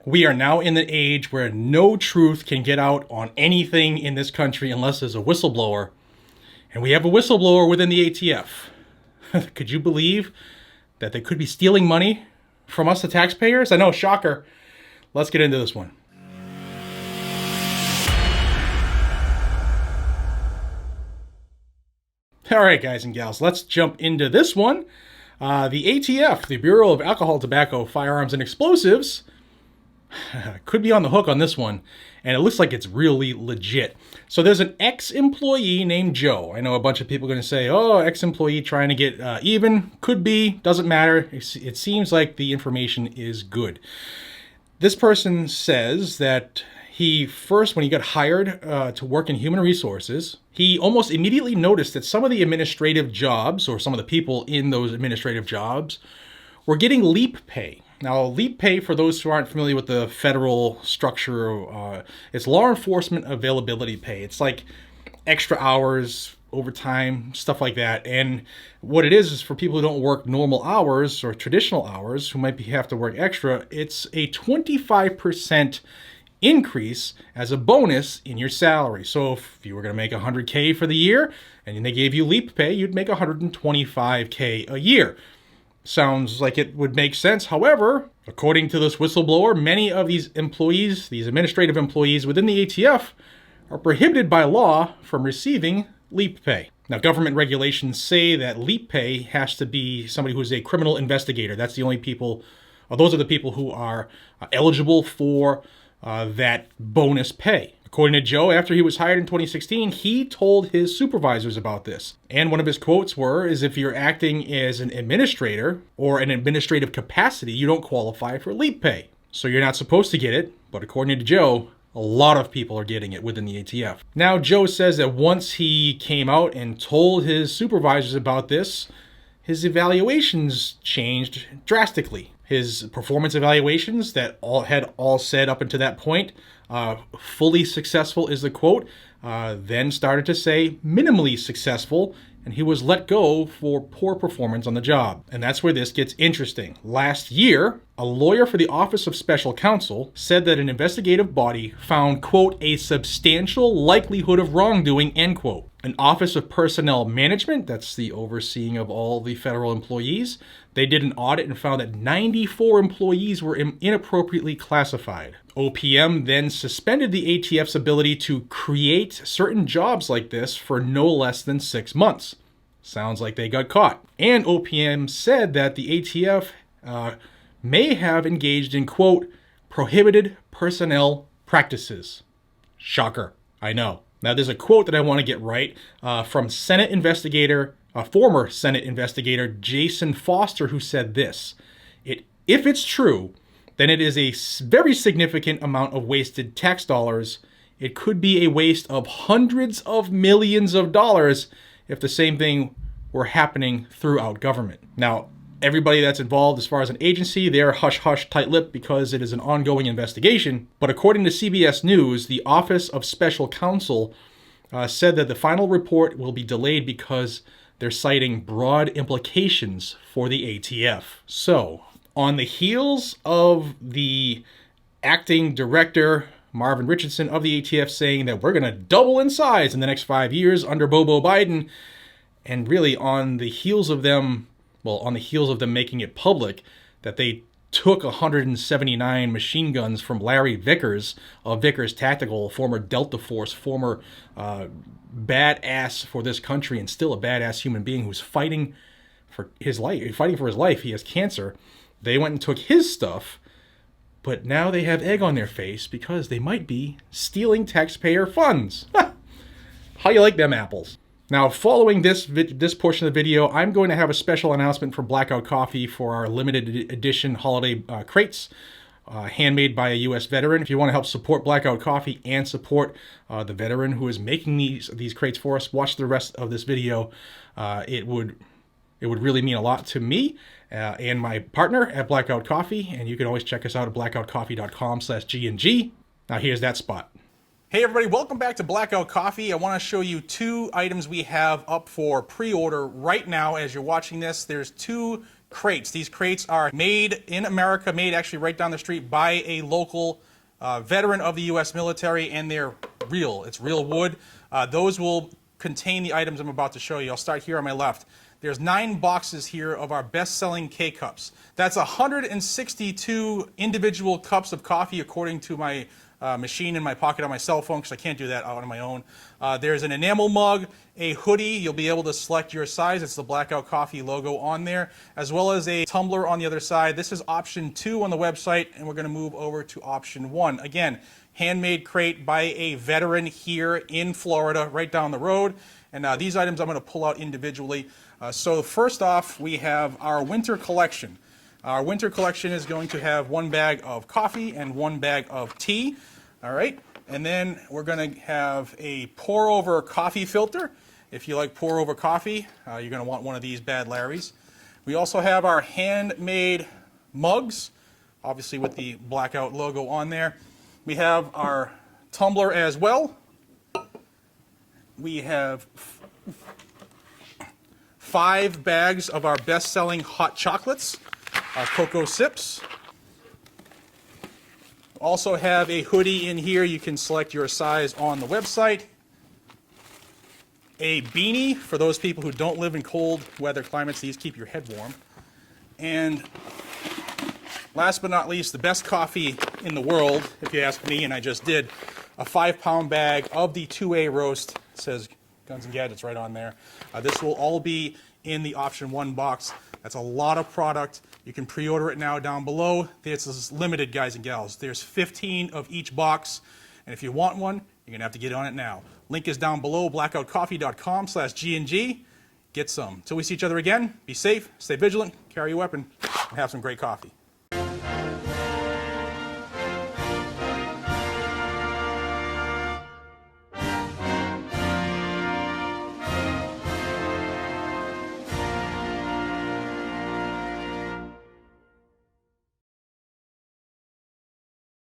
We are now in the age where no truth can get out on anything in this country unless there's a whistleblower. And we have a whistleblower within the ATF. Could you believe that they could be stealing money from us, the taxpayers? I know, shocker. Let's get into this one. All right, guys and gals, let's jump into this one. The ATF, the Bureau of Alcohol, Tobacco, Firearms, and Explosives, could be on the hook on this one, and it looks like it's really legit. So there's an ex-employee named Joe. I know a bunch of people are going to say, oh, ex-employee trying to get even. Could be, doesn't matter. It seems like the information is good. This person says that he first, when he got hired to work in human resources, he almost immediately noticed that some of the administrative jobs, or some of the people in those administrative jobs, were getting leap pay. Now, leap pay, for those who aren't familiar with the federal structure, it's law enforcement availability pay. It's like extra hours, overtime, stuff like that. And what it is for people who don't work normal hours or traditional hours, who might have to work extra, it's a 25% increase as a bonus in your salary. So if you were going to make $100K for the year and they gave you leap pay, you'd make $125K a year. Sounds like it would make sense. However, according to this whistleblower, many of these employees, these administrative employees within the ATF, are prohibited by law from receiving leap pay. Now, government regulations say that leap pay has to be somebody who's a criminal investigator. That's the only people, those are the people who are eligible for that bonus pay. According to Joe, after he was hired in 2016, he told his supervisors about this. And one of his quotes is if you're acting as an administrator or an administrative capacity, you don't qualify for leap pay. So you're not supposed to get it, but according to Joe, a lot of people are getting it within the ATF. Now, Joe says that once he came out and told his supervisors about this, his evaluations changed drastically. His performance evaluations that had all said up until that point, fully successful is the quote, then started to say minimally successful, and he was let go for poor performance on the job. And that's where this gets interesting. Last year, a lawyer for the Office of Special Counsel said that an investigative body found, quote, a substantial likelihood of wrongdoing, end quote. An Office of Personnel Management, that's the overseeing of all the federal employees, they did an audit and found that 94 employees were inappropriately classified. OPM then suspended the ATF's ability to create certain jobs like this for no less than 6 months. Sounds like they got caught. And OPM said that the ATF may have engaged in, quote, prohibited personnel practices. Shocker, I know. Now, there's a quote that I want to get right from former Senate investigator Jason Foster, who said this: if it's true, then it is a very significant amount of wasted tax dollars. It could be a waste of hundreds of millions of dollars if the same thing were happening throughout government. Now, everybody that's involved as far as an agency, they're hush-hush, tight-lipped because it is an ongoing investigation. But according to CBS News, the Office of Special Counsel said that the final report will be delayed because they're citing broad implications for the ATF. So, on the heels of the acting director, Marvin Richardson of the ATF, saying that we're going to double in size in the next 5 years under Bobo Biden, and really on the heels of them making it public that they took 179 machine guns from Larry Vickers of Vickers Tactical, former Delta Force, former badass for this country and still a badass human being who's fighting for his life. He has cancer. They went and took his stuff, but now they have egg on their face because they might be stealing taxpayer funds. How you like them apples? Now, following this portion of the video, I'm going to have a special announcement from Blackout Coffee for our limited edition holiday crates, handmade by a U.S. veteran. If you want to help support Blackout Coffee and support the veteran who is making these crates for us, watch the rest of this video. It would really mean a lot to me and my partner at Blackout Coffee, and you can always check us out at blackoutcoffee.com/GNG. Now here's that spot. Hey everybody, welcome back to Blackout Coffee. I want to show you 2 items we have up for pre-order right now as you're watching this. There's 2 crates. These crates are made in America, made actually right down the street by a local veteran of the U.S. military, and they're real. It's real wood. Those will contain the items I'm about to show you. I'll start here on my left. There's 9 boxes here of our best-selling K-Cups. That's 162 individual cups of coffee according to my machine in my pocket on my cell phone, because I can't do that out on my own. There's an enamel mug, a hoodie. You'll be able to select your size. It's the Blackout Coffee logo on there, as well as a tumbler on the other side. This is option 2 on the website, and we're going to move over to option 1. Again, handmade crate by a veteran here in Florida, right down the road. And these items I'm going to pull out individually. So first off, we have our winter collection. Our winter collection is going to have 1 bag of coffee and 1 bag of tea. All right, and then we're going to have a pour-over coffee filter. If you like pour-over coffee, you're going to want one of these Bad Larrys. We also have our handmade mugs, obviously with the Blackout logo on there. We have our tumbler as well. We have 5 bags of our best-selling hot chocolates, our Cocoa Sips. Also have a hoodie in here. You can select your size on the website. A beanie for those people who don't live in cold weather climates. These keep your head warm. And last but not least, the best coffee in the world, if you ask me, and I just did, a 5-pound bag of the 2A roast. It says Guns and Gadgets right on there. This will all be in the option 1 box. That's a lot of product. You can pre-order it now down below. This is limited, guys and gals. There's 15 of each box, and if you want one, you're going to have to get on it now. Link is down below, blackoutcoffee.com/GNG. Get some. Till we see each other again, be safe, stay vigilant, carry a weapon, and have some great coffee.